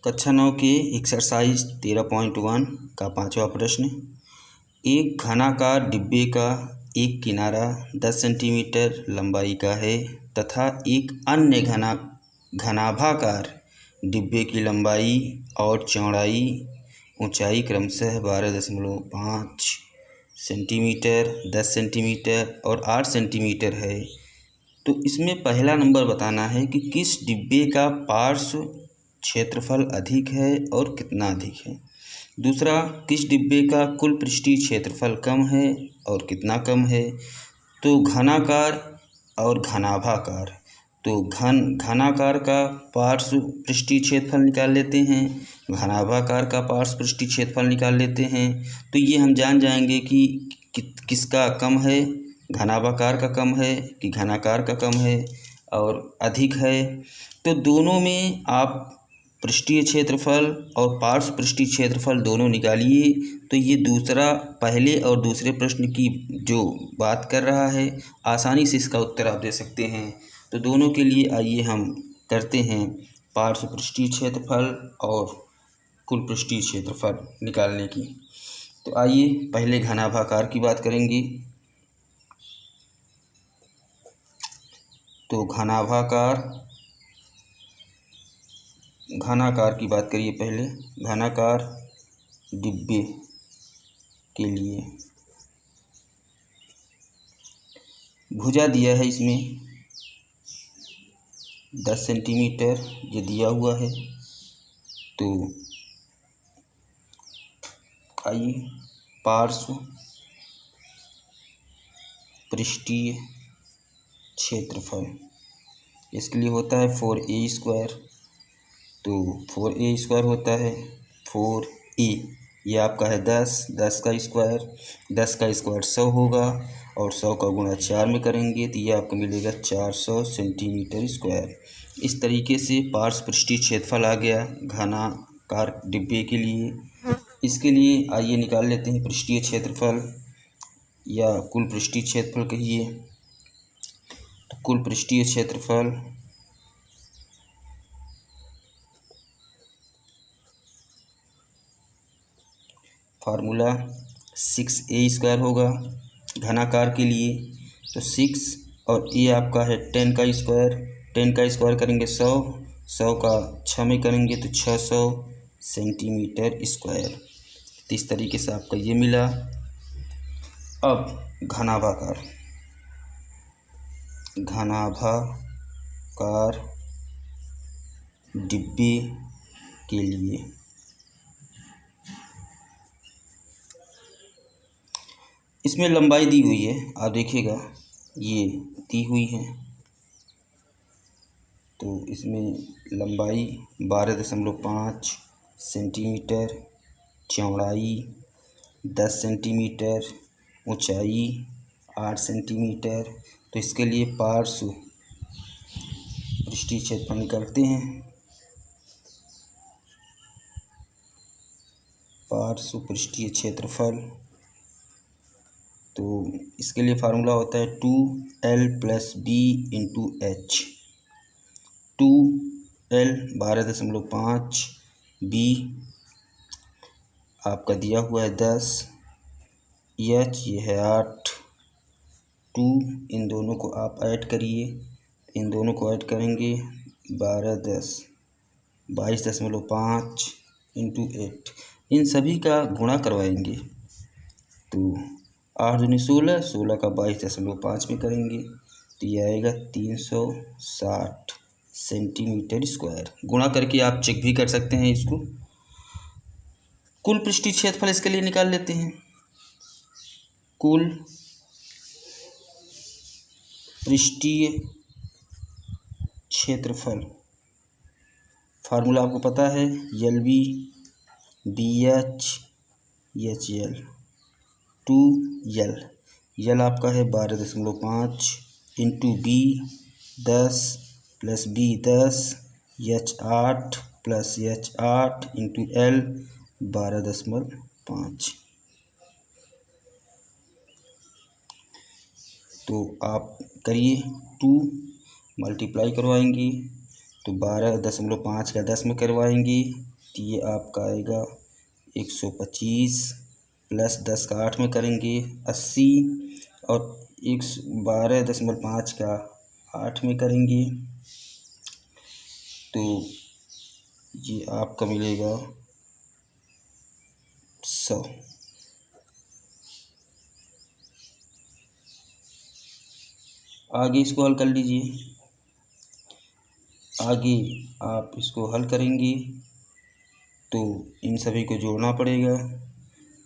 कक्षा 9 के एक्सरसाइज 13.1 का 5वां प्रश्न। एक घनाकार डिब्बे का एक किनारा 10 सेंटीमीटर लंबाई का है तथा एक अन्य घनाभाकार डिब्बे की लंबाई और चौड़ाई ऊंचाई क्रमशः 12.5 सेंटीमीटर, 10 सेंटीमीटर और 8 सेंटीमीटर है। तो इसमें पहला नंबर बताना है कि किस डिब्बे का पार्श्व क्षेत्रफल अधिक है और कितना अधिक है। दूसरा, किस डिब्बे का कुल पृष्ठीय क्षेत्रफल कम है और कितना कम है। तो घनाकार और घनाभाकार, तो घनाकार का पार्श्व पृष्ठीय क्षेत्रफल निकाल लेते हैं, घनाभाकार का पार्श्व पृष्ठीय क्षेत्रफल निकाल लेते हैं। तो ये हम जान जाएंगे कि किसका कम है, घनाभाकार का कम है कि घनाकार का कम है और अधिक है। तो दोनों में आप पृष्ठीय क्षेत्रफल और पार्श्व पृष्ठीय क्षेत्रफल दोनों निकालिए। तो ये दूसरा पहले और दूसरे प्रश्न की जो बात कर रहा है, आसानी से इसका उत्तर आप दे सकते हैं। तो दोनों के लिए आइए हम करते हैं पार्श्व पृष्ठीय क्षेत्रफल और कुल पृष्ठीय क्षेत्रफल निकालने की। तो आइए पहले घनाभाकार की बात करेंगे। तो घनाकार की बात करिए पहले। घनाकार डिब्बे के लिए भुजा दिया है, इसमें 10 सेंटीमीटर ये दिया हुआ है। तो आइए पार्श्व पृष्ठीय क्षेत्रफल, इसके लिए होता है 4a²। तो 4a² होता है 4a, ये आपका है 10 का स्क्वायर, 10 का स्क्वायर 100 होगा और 100 का गुणा 4 में करेंगे तो ये आपको मिलेगा 400 सेंटीमीटर स्क्वायर। इस तरीके से पार्श्व पृष्ठीय क्षेत्रफल आ गया घनाकार डिब्बे के लिए। इसके लिए आइए निकाल लेते हैं पृष्ठीय क्षेत्रफल या कुल पृष्ठीय क्षेत्रफल कहिए। तो कुल पृष्ठीय क्षेत्रफल फार्मूला 6a² होगा घनाकार के लिए। तो 6 और a आपका है 10 का स्क्वायर, 10 का स्क्वायर करेंगे 100, 100 का 6 में करेंगे तो 600 सेंटीमीटर स्क्वायर। तो इस तरीके से आपका ये मिला। अब घनाभाकार डिब्बे के लिए इसमें लंबाई दी हुई है, आप देखिएगा ये दी हुई है। तो इसमें लंबाई 12.5 सेंटीमीटर, चौड़ाई 10 सेंटीमीटर, ऊंचाई 8 सेंटीमीटर। तो इसके लिए पार्श्व पृष्ठीय क्षेत्रफल निकालते हैं। पार्श्व पृष्ठीय क्षेत्रफल, तो इसके लिए फार्मूला होता है 2l + b × h। 2l 12.5, b आपका दिया हुआ है 10, h ये है 8, 2 इन दोनों को आप ऐड करिए। इन दोनों को ऐड करेंगे 22.5 × 8, इन सभी का गुणा करवाएंगे। तो 8 दूनी 16, 16 का 22.5 में करेंगे तो ये आएगा 360 सेंटीमीटर स्क्वायर। गुणा करके आप चेक भी कर सकते हैं इसको। कुल पृष्ठीय क्षेत्रफल इसके लिए निकाल लेते हैं। कुल पृष्ठीय क्षेत्रफल फार्मूला आपको पता है, LB BH HL 2l। यल आपका है 12.5 × b 10 + b 10, h 8 + h 8 × l 12.5। तो आप करिए 2 मल्टीप्लाई करवाएंगे तो 12.5 का 10 में करवाएंगे ये आपका आएगा 125 प्लस 10 का 8 में करेंगे 80 और 112.5 का 8 में करेंगे तो ये आपका मिलेगा 100। आगे इसको हल कर लीजिए। आगे आप इसको हल करेंगे तो इन सभी को जोड़ना पड़ेगा।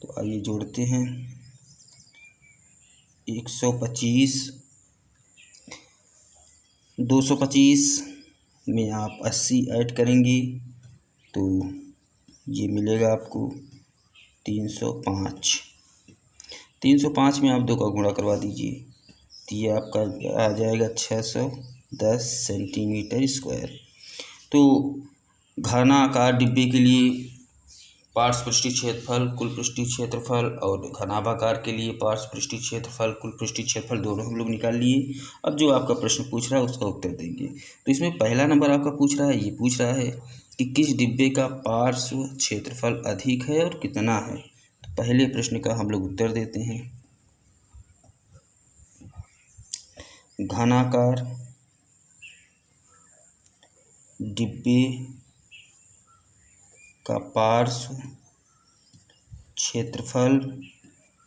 तो आइए जोड़ते हैं। 125 225 में आप 80 ऐड करेंगे तो ये मिलेगा आपको 305। 305 में आप 2 का गुणा करवा दीजिए तो ये आपका आ जाएगा 610 सेंटीमीटर स्क्वायर। तो घनाकार डिब्बे के लिए पार्श्व पृष्ठीय क्षेत्रफल, कुल पृष्ठीय क्षेत्रफल और घनाभाकार के लिए पार्श्व पृष्ठीय क्षेत्रफल, कुल पृष्ठीय क्षेत्रफल दोनों हम लोग निकाल लिए। अब जो आपका प्रश्न पूछ रहा है उसका उत्तर देंगे। तो इसमें पहला नंबर आपका पूछ रहा है, ये पूछ रहा है कि किस डिब्बे का पार्श्व क्षेत्रफल अधिक है और कितना है। तो पहले प्रश्न का हम लोग उत्तर देते हैं। घनाकार डिब्बे का पार्श्व क्षेत्रफल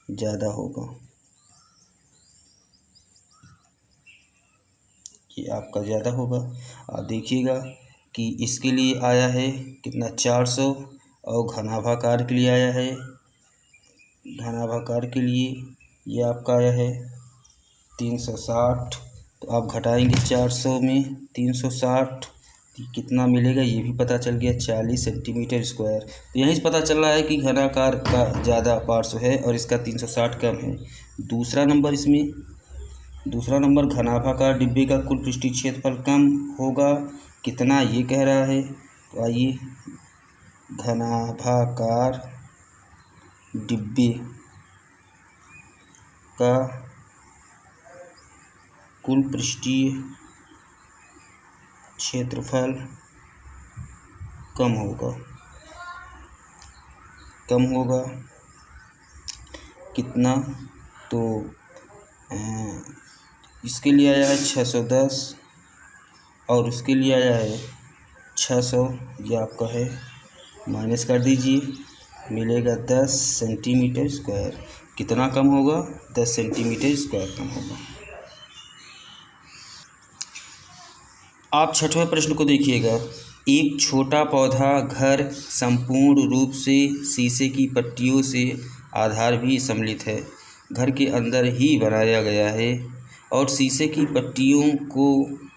ज़्यादा होगा। ये आपका ज़्यादा होगा। आप देखिएगा कि इसके लिए आया है कितना 400 और घनाभाकार के लिए आया है, घनाभाकार के लिए ये आपका आया है 360। तो आप घटाएंगे 400 में 360 कितना मिलेगा ये भी पता चल गया 40 सेंटीमीटर स्क्वायर। तो यहीं से पता चल रहा है कि घनाकार का ज़्यादा पार्श्व है और इसका 360 कम है। दूसरा नंबर घनाभाकार डिब्बे का कुल पृष्ठीय क्षेत्रफल कम होगा, कितना ये कह रहा है। तो आइए घनाभाकार डिब्बे का कुल पृष्ठीय क्षेत्रफल कम होगा कितना। तो इसके लिए आया है 610 और उसके लिए आया है 600। ये आपका है, माइनस कर दीजिए, मिलेगा 10 सेंटीमीटर स्क्वायर। कितना कम होगा? 10 सेंटीमीटर स्क्वायर कम होगा। आप 6वें प्रश्न को देखिएगा। एक छोटा पौधा घर संपूर्ण रूप से शीशे की पट्टियों से आधार भी सम्मिलित है, घर के अंदर ही बनाया गया है और शीशे की पट्टियों को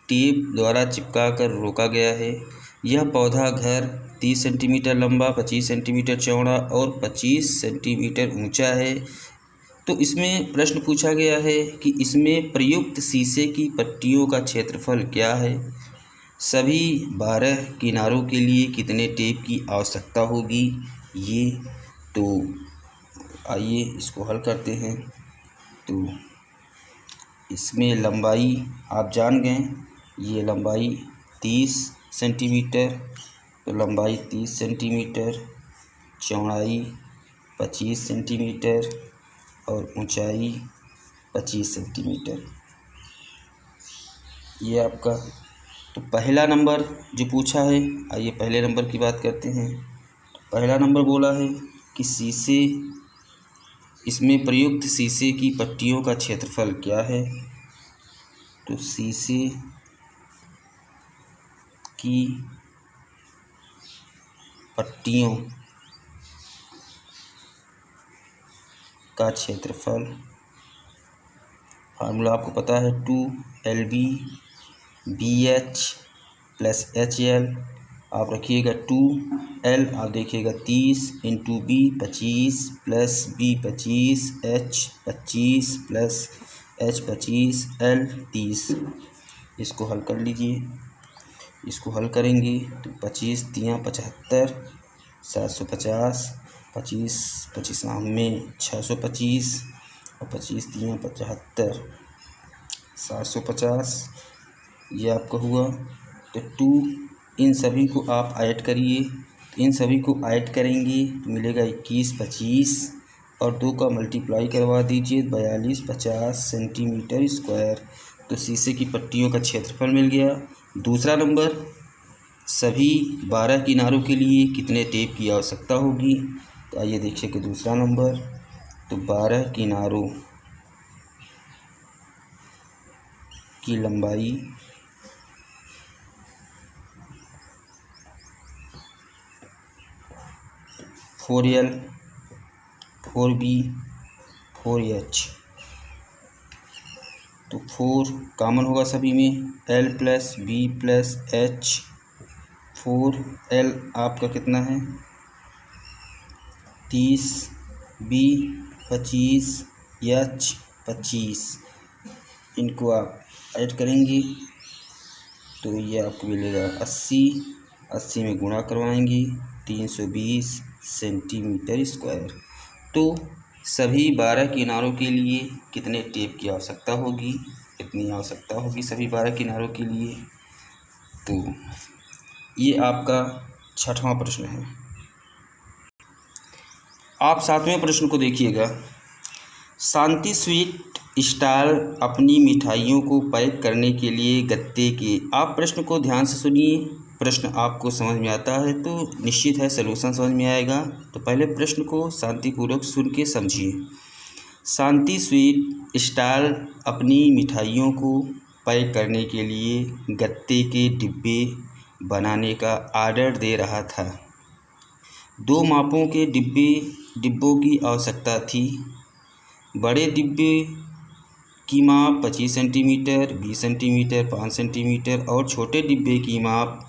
टेप द्वारा चिपका कर रोका गया है। यह पौधा घर 30 सेंटीमीटर लंबा, 25 सेंटीमीटर चौड़ा और 25 सेंटीमीटर ऊंचा है। तो इसमें प्रश्न पूछा गया है कि इसमें प्रयुक्त शीशे की पट्टियों का क्षेत्रफल क्या है, सभी 12 किनारों के लिए कितने टेप की आवश्यकता होगी ये। तो आइए इसको हल करते हैं। तो इसमें लंबाई आप जान गए, ये लंबाई 30 सेंटीमीटर, तो लंबाई 30 सेंटीमीटर, चौड़ाई 25 सेंटीमीटर और ऊंचाई 25 सेंटीमीटर। ये आपका तो पहला नंबर जो पूछा है, आइए पहले नंबर की बात करते हैं। पहला नंबर बोला है कि शीशे, इसमें प्रयुक्त शीशे की पट्टियों का क्षेत्रफल क्या है। तो शीशे की पट्टियों का क्षेत्रफल, फार्मूला आपको पता है 2LB BH प्लस HL। आप रखिएगा 2L, आप देखिएगा 30 into B 25 plus B 25 H 25 plus H 25 L 30। इसको हल कर लीजिए। इसको हल करेंगे तो 25 तियाँ 75, 750, 25 25 में 625 और 25 तियाँ 75, 750। ये आपका हुआ। तो 2 इन सभी को आप ऐड करिए इन सभी को ऐड करेंगे तो मिलेगा 21, 25 और 2 का मल्टीप्लाई करवा दीजिए 42, 50 सेंटीमीटर स्क्वायर। तो शीशे की पट्टियों का क्षेत्रफल मिल गया। दूसरा नंबर, सभी 12 किनारों के लिए कितने टेप की आवश्यकता होगी। तो आइए देखिए कि दूसरा नंबर, तो 12 किनारों की लंबाई 4L, 4B, 4H। तो 4 कॉमन होगा सभी में, L plus B plus H। 4L आपका कितना है 30, B 25, H 25। इनको आप ऐड करेंगे तो ये आपको मिलेगा 80। 80 में गुणा करवाएंगे 320 सेंटीमीटर स्क्वायर। तो सभी 12 किनारों के लिए कितने टेप की आवश्यकता होगी, इतनी आवश्यकता होगी सभी 12 किनारों के लिए। तो ये आपका 6वां प्रश्न है। आप 7वें प्रश्न को देखिएगा। शांति स्वीट स्टाल अपनी मिठाइयों को पैक करने के लिए गत्ते के, आप प्रश्न को ध्यान से सुनिए। प्रश्न आपको समझ में आता है तो निश्चित है सलूशन समझ में आएगा। तो पहले प्रश्न को शांतिपूर्वक सुन के समझिए। शांति स्वीट स्टाल अपनी मिठाइयों को पैक करने के लिए गत्ते के डिब्बे बनाने का ऑर्डर दे रहा था। 2 मापों के डिब्बों की आवश्यकता थी। बड़े डिब्बे की माप 25 सेंटीमीटर, 20 सेंटीमीटर, 5 सेंटीमीटर और छोटे डिब्बे की माप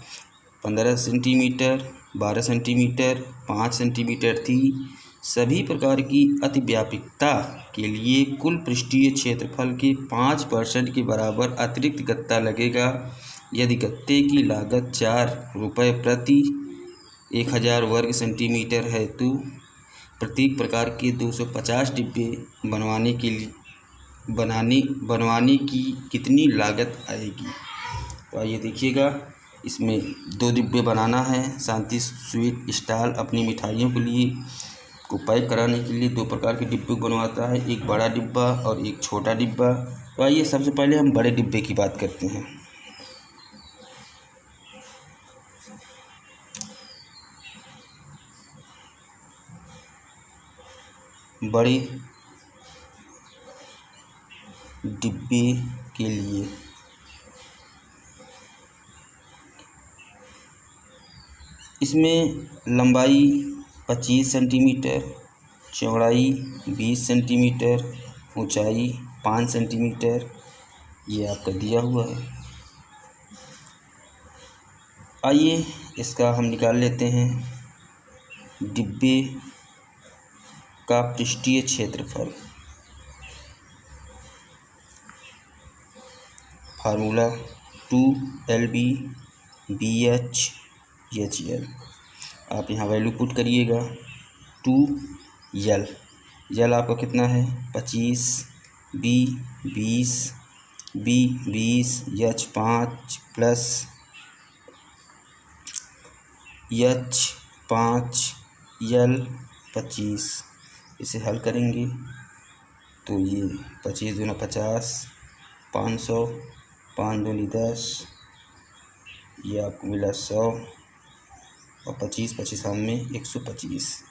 15 सेंटीमीटर, 12 सेंटीमीटर, 5 सेंटीमीटर थी। सभी प्रकार की अतिव्यापकता के लिए कुल पृष्ठीय क्षेत्रफल के 5% के बराबर अतिरिक्त गत्ता लगेगा। यदि गत्ते की लागत 4 रुपये प्रति 1000 वर्ग सेंटीमीटर है तो प्रत्येक प्रकार के 250 डिब्बे बनवाने की कितनी लागत आएगी। तो आइए देखिएगा, इसमें 2 डिब्बे बनाना है। शांति स्वीट स्टाल अपनी मिठाइयों के लिए को पैक कराने के लिए 2 प्रकार के डिब्बे बनवाता है, एक बड़ा डिब्बा और एक छोटा डिब्बा। तो आइए सबसे पहले हम बड़े डिब्बे की बात करते हैं। बड़े डिब्बे के लिए इसमें लंबाई 25 सेंटीमीटर, चौड़ाई 20 सेंटीमीटर, ऊंचाई 5 सेंटीमीटर ये आपका दिया हुआ है। आइए इसका हम निकाल लेते हैं डिब्बे का पृष्ठीय क्षेत्रफल। Formula 2LB BH HL। आप यहाँ वैल्यू पुट करिएगा। 2L, L आपका कितना है 25, B 20, B 20, H 5 plus H 5, L 25। इसे हल करेंगे तो ये 25 दूना 50, 500, 5 दूनी 10, ये आपको मिला 100 और 25 25 में 125।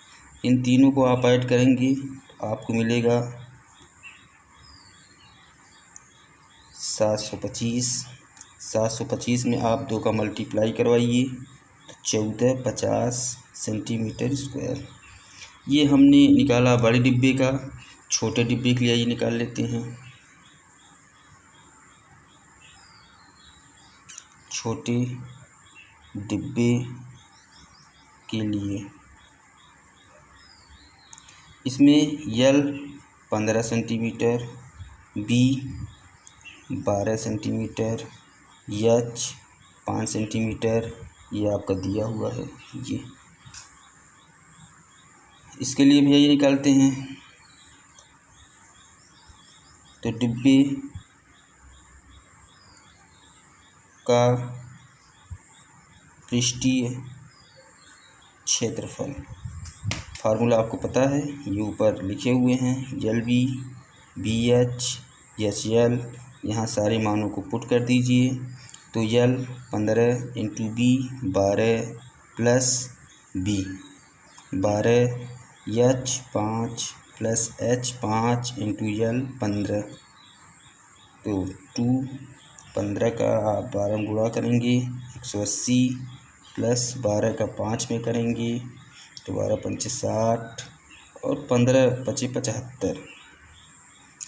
इन तीनों को आप ऐड करेंगे तो आपको मिलेगा 725। 725 में आप 2 का मल्टीप्लाई करवाइए तो 1450 सेंटीमीटर स्क्वायर। ये हमने निकाला बड़े डिब्बे का। छोटे डिब्बे के लिए ये निकाल लेते हैं। छोटे डिब्बे के लिए इसमें L 15 centimetre, B 12 centimetre, H 5 centimetre ये आपका दिया हुआ है। ये इसके लिए भी यही निकालते हैं। तो डिब्बे का पृष्ठीय क्षेत्रफल। फार्मूला आपको पता है, ये ऊपर लिखे हुए हैं, LB BH HL। यहाँ सारे मानों को पुट कर दीजिए। तो L 15 into B 12 plus B 12, H 5 plus H 5 into L 15। तो 2 15 का आप 12 में गुणा करेंगे 180 प्लस 12 का 5 में करेंगे तो 12 पंचे 60 और 15 पचे 75।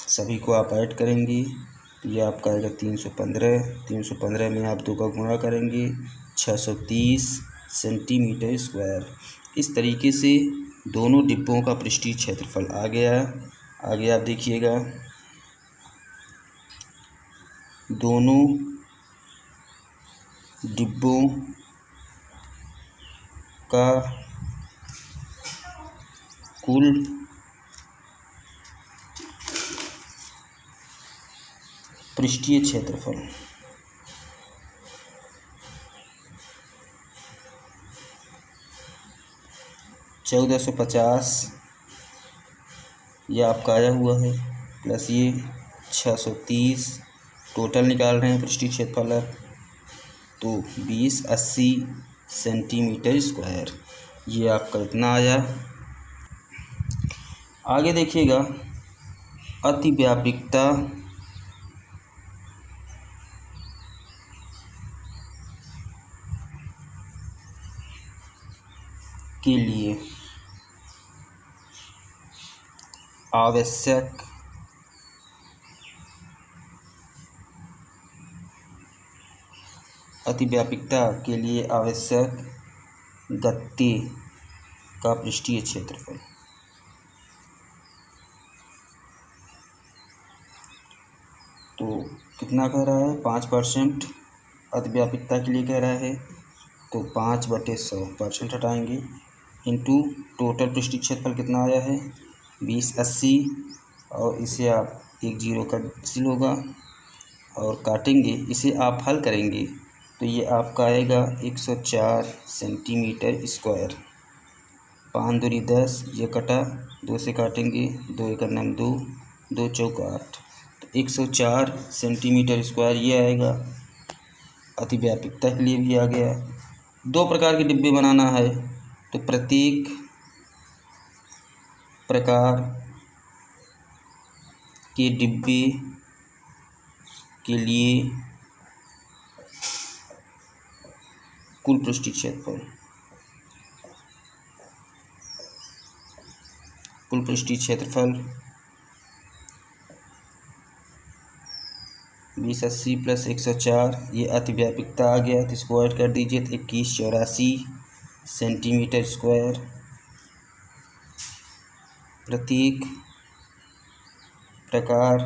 सभी को आप ऐड करेंगे तो ये आपका आएगा 315। 315 में आप 2 का गुणा करेंगे 630 सेंटीमीटर स्क्वायर। इस तरीके से दोनों डिब्बों का पृष्ठीय क्षेत्रफल आ गया। आगे आप देखिएगा, दोनों डिब्बों का कुल पृष्ठीय क्षेत्रफल 1450 ये आपका आया हुआ है, प्लस ये 630 टोटल निकाल रहे हैं पृष्ठीय क्षेत्रफल। तो 2080 सेंटीमीटर स्क्वायर ये आपका इतना आया। आगे देखिएगा, अतिव्यापकता के लिए आवश्यक गत्ते का पृष्ठीय क्षेत्रफल। तो कितना कह रहा है, 5% अतिव्यापकता के लिए कह रहा है। तो 5/100% हटाएंगे इंटू टोटल पृष्ठीय क्षेत्रफल कितना आया है 2080। और इसे आप एक जीरो कैंसिल होगा और काटेंगे, इसे आप हल करेंगे तो ये आपका आएगा 104 सेंटीमीटर स्क्वायर। 5 दूनी 10, ये कटा 2 से काटेंगे, 2 एक 2, 2 चौक 8, तो 104 सेंटीमीटर स्क्वायर ये आएगा। अतिव्यापकता के लिए भी आ गया। 2 प्रकार के डिब्बे बनाना है तो प्रत्येक प्रकार के डिब्बे के लिए कुल पृष्ठीय क्षेत्रफल 2080 प्लस 104 ये अतिव्यापकता आ गया। तो इसको ऐड कर दीजिए तो 2184 सेंटीमीटर स्क्वायर। प्रत्येक प्रकार